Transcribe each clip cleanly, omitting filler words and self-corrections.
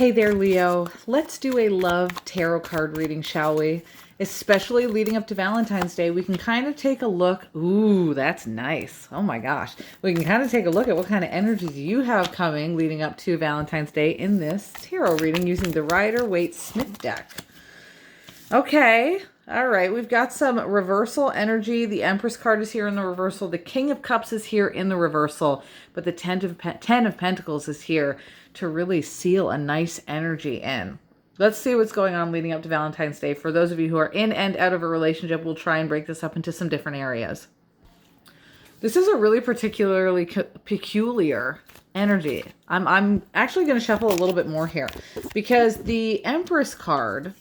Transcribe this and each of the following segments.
Hey there, Leo. Let's do a love tarot card reading, shall we? Especially leading up to Valentine's Day, we can kind of take a look. Ooh, that's nice. Oh my gosh. We can kind of take a look at what kind of energies you have coming leading up to Valentine's Day in this tarot reading using the Rider-Waite-Smith deck. Okay. All right. We've got some reversal energy. The Empress card is here in the reversal. The King of Cups is here in the reversal. But the Ten of Pentacles is here to really seal a nice energy in. Let's see what's going on leading up to Valentine's Day. For those of you who are in and out of a relationship, we'll try and break this up into some different areas. This is a really particularly peculiar energy. I'm actually going to shuffle a little bit more here because the Empress card,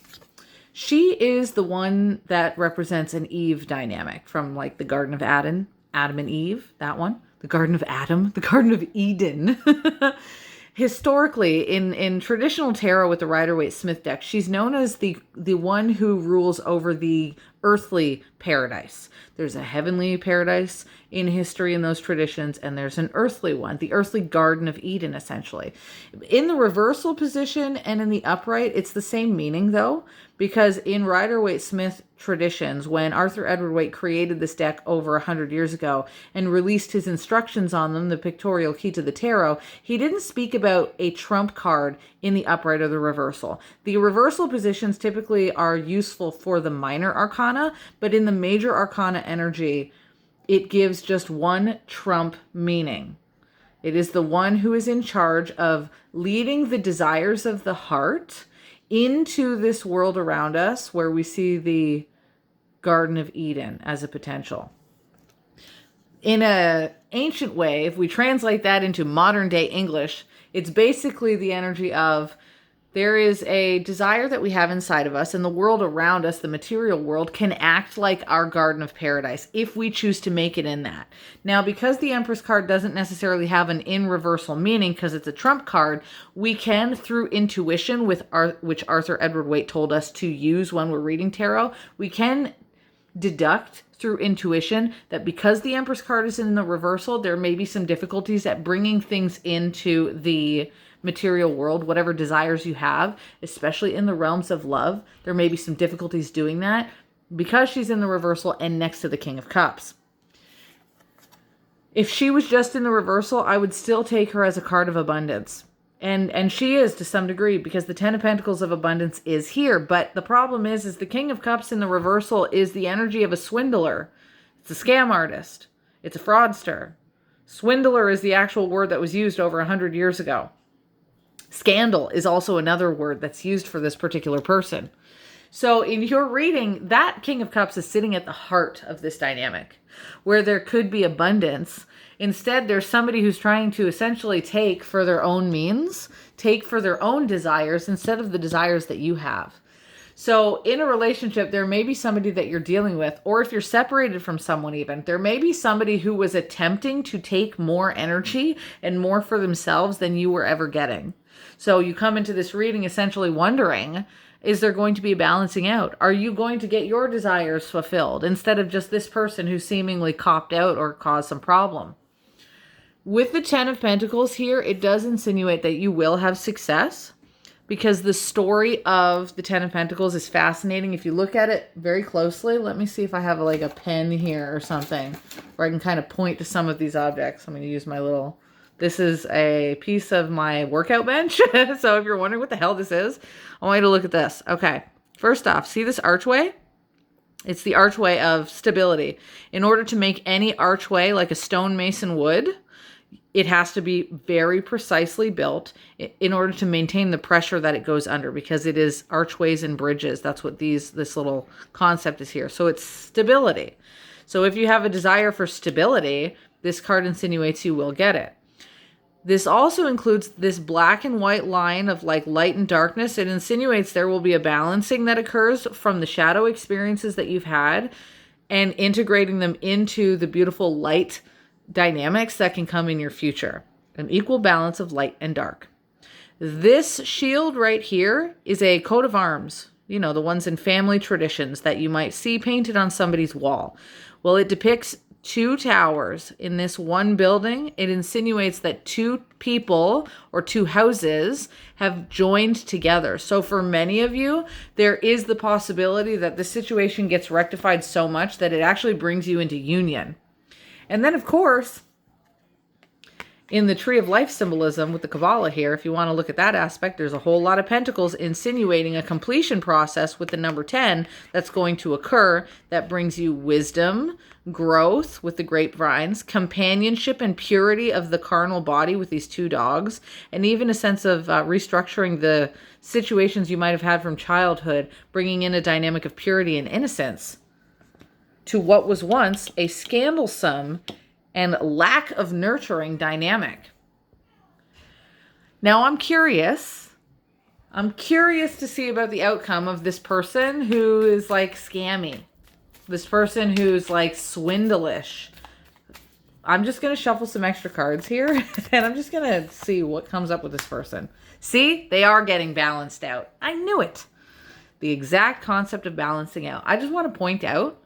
she is the one that represents an Eve dynamic from like the Garden of Adam and Eve, that one. The Garden of Adam, the Garden of Eden. Historically, in traditional tarot with the Rider-Waite-Smith deck, she's known as the one who rules over the earthly paradise. There's a heavenly paradise in history in those traditions, and there's an earthly one, the earthly Garden of Eden, essentially. In the reversal position and in the upright, it's the same meaning, though, because in Rider-Waite-Smith traditions, when Arthur Edward Waite created this deck over 100 years ago and released his instructions on them, the pictorial key to the tarot, he didn't speak about a trump card in the upright or the reversal. The reversal positions typically are useful for the minor arcana, but in the major arcana energy, it gives just one trump meaning. It is the one who is in charge of leading the desires of the heart into this world around us where we see the Garden of Eden as a potential. In an ancient way, if we translate that into modern day English, it's basically the energy of there is a desire that we have inside of us, and the world around us, the material world, can act like our Garden of Paradise if we choose to make it in that. Now, because the Empress card doesn't necessarily have an in reversal meaning because it's a trump card, we can, through intuition, which Arthur Edward Waite told us to use when we're reading tarot, we can deduct through intuition that because the Empress card is in the reversal, there may be some difficulties at bringing things into the material world, whatever desires you have, especially in the realms of love. There may be some difficulties doing that because she's in the reversal and next to the King of Cups. If she was just in the reversal, I would still take her as a card of abundance. And she is to some degree because the Ten of Pentacles of abundance is here. But the problem is the King of Cups in the reversal is the energy of a swindler. It's a scam artist. It's a fraudster. Swindler is the actual word that was used over 100 years ago. Scandal is also another word that's used for this particular person. So in your reading, that King of Cups is sitting at the heart of this dynamic, where there could be abundance. Instead, there's somebody who's trying to essentially take for their own means, take for their own desires instead of the desires that you have. So in a relationship, there may be somebody that you're dealing with, or if you're separated from someone even, there may be somebody who was attempting to take more energy and more for themselves than you were ever getting. So you come into this reading essentially wondering, is there going to be a balancing out? Are you going to get your desires fulfilled instead of just this person who seemingly copped out or caused some problem? With the Ten of Pentacles here, it does insinuate that you will have success because the story of the Ten of Pentacles is fascinating. If you look at it very closely, let me see if I have like a pen here or something where I can kind of point to some of these objects. I'm going to use my little... This is a piece of my workout bench. So if you're wondering what the hell this is, I want you to look at this. Okay. First off, see this archway? It's the archway of stability. In order to make any archway like a stonemason would, it has to be very precisely built in order to maintain the pressure that it goes under, because it is archways and bridges. That's what this little concept is here. So it's stability. So if you have a desire for stability, this card insinuates you will get it. This also includes this black and white line of like light and darkness. It insinuates there will be a balancing that occurs from the shadow experiences that you've had and integrating them into the beautiful light dynamics that can come in your future. An equal balance of light and dark. This shield right here is a coat of arms. You know, the ones in family traditions that you might see painted on somebody's wall. Well, it depicts two towers in this one building, it insinuates that two people or two houses have joined together. So for many of you, there is the possibility that the situation gets rectified so much that it actually brings you into union. And then, of course, in the Tree of Life symbolism with the Kabbalah here, if you want to look at that aspect, there's a whole lot of pentacles insinuating a completion process with the number 10 that's going to occur that brings you wisdom, growth with the grapevines, companionship and purity of the carnal body with these two dogs, and even a sense of restructuring the situations you might have had from childhood, bringing in a dynamic of purity and innocence to what was once a scandalsome and lack of nurturing dynamic. Now I'm curious to see about the outcome of this person who is like scammy. This person who's like swindlish. I'm just going to shuffle some extra cards here and I'm just going to see what comes up with this person. See, they are getting balanced out. I knew it. The exact concept of balancing out. I just want to point out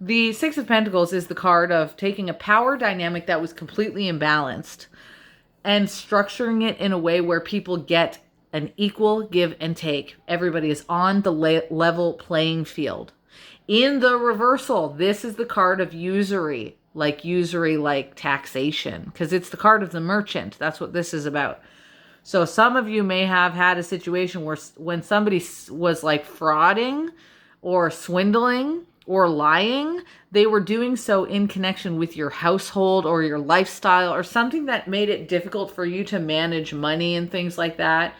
the Six of Pentacles is the card of taking a power dynamic that was completely imbalanced and structuring it in a way where people get an equal give and take. Everybody is on the level playing field. In the reversal, this is the card of usury like taxation, because it's the card of the merchant. That's what this is about. So some of you may have had a situation where when somebody was like frauding or swindling or lying, they were doing so in connection with your household or your lifestyle or something that made it difficult for you to manage money and things like that.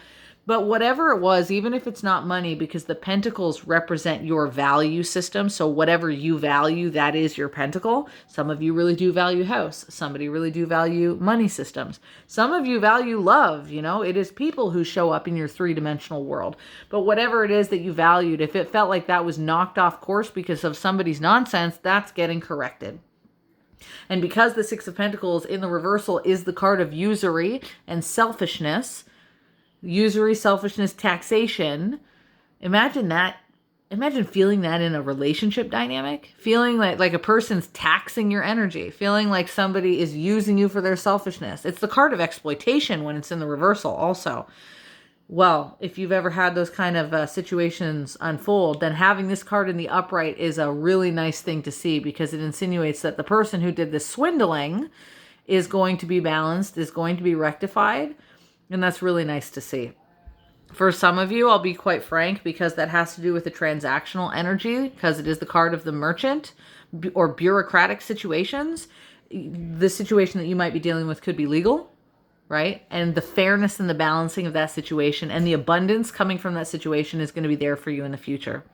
But whatever it was, even if it's not money, because the pentacles represent your value system. So whatever you value, that is your pentacle. Some of you really do value house. Somebody really do value money systems. Some of you value love. You know, it is people who show up in your three-dimensional world. But whatever it is that you valued, if it felt like that was knocked off course because of somebody's nonsense, that's getting corrected. And because the Six of Pentacles in the reversal is the card of usury and selfishness, usury, selfishness, taxation. Imagine that. Imagine feeling that in a relationship dynamic. Feeling like a person's taxing your energy. Feeling like somebody is using you for their selfishness. It's the card of exploitation when it's in the reversal also. Well, if you've ever had those kind of situations unfold, then having this card in the upright is a really nice thing to see, because it insinuates that the person who did this swindling is going to be balanced, is going to be rectified. And that's really nice to see. For some of you, I'll be quite frank, because that has to do with the transactional energy, because it is the card of the merchant or bureaucratic situations. The situation that you might be dealing with could be legal, right? And the fairness and the balancing of that situation and the abundance coming from that situation is going to be there for you in the future.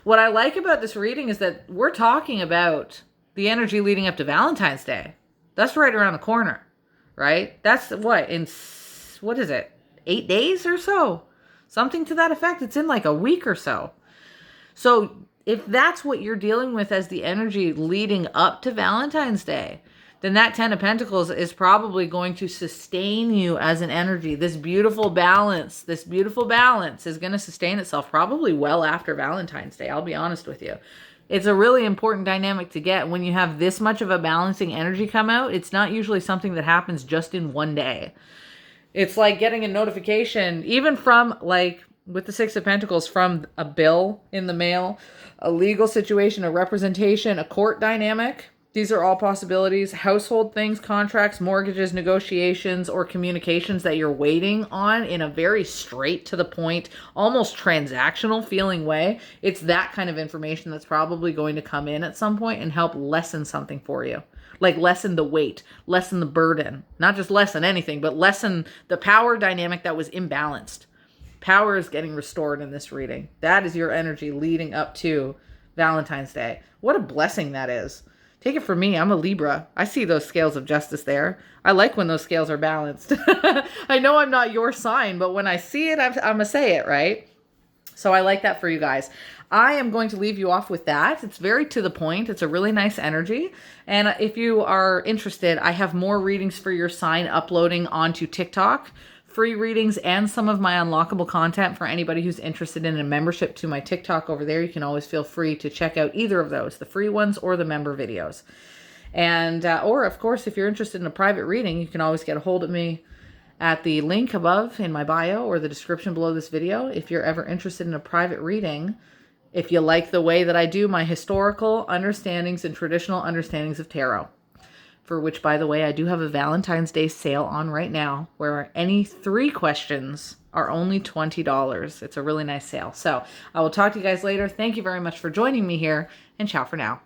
What I like about this reading is that we're talking about the energy leading up to Valentine's Day. That's right around the corner, right? That's what is it? 8 days or so? Something to that effect. It's in like a week or so. So if that's what you're dealing with as the energy leading up to Valentine's Day, then that 10 of Pentacles is probably going to sustain you as an energy. This beautiful balance is going to sustain itself probably well after Valentine's Day. I'll be honest with you. It's a really important dynamic to get. When you have this much of a balancing energy come out, it's not usually something that happens just in one day. It's like getting a notification, even from, like, with the Six of Pentacles, from a bill in the mail, a legal situation, a representation, a court dynamic. These are all possibilities. Household things, contracts, mortgages, negotiations, or communications that you're waiting on in a very straight to the point, almost transactional feeling way. It's that kind of information that's probably going to come in at some point and help lessen something for you. Like lessen the weight, lessen the burden, not just lessen anything, but lessen the power dynamic that was imbalanced. Power is getting restored in this reading. That is your energy leading up to Valentine's Day. What a blessing that is. Take it from me, I'm a Libra. I see those scales of justice there. I like when those scales are balanced. I know I'm not your sign, but when I see it, I'm going to say it, right? So I like that for you guys. I am going to leave you off with that. It's very to the point. It's a really nice energy. And if you are interested, I have more readings for your sign uploading onto TikTok. Free readings and some of my unlockable content for anybody who's interested in a membership to my TikTok over there. You can always feel free to check out either of those, the free ones or the member videos. And, or of course, if you're interested in a private reading, you can always get a hold of me at the link above in my bio or the description below this video. If you're ever interested in a private reading, if you like the way that I do my historical understandings and traditional understandings of tarot, for which, by the way, I do have a Valentine's Day sale on right now, where any 3 questions are only $20. It's a really nice sale. So I will talk to you guys later. Thank you very much for joining me here, and ciao for now.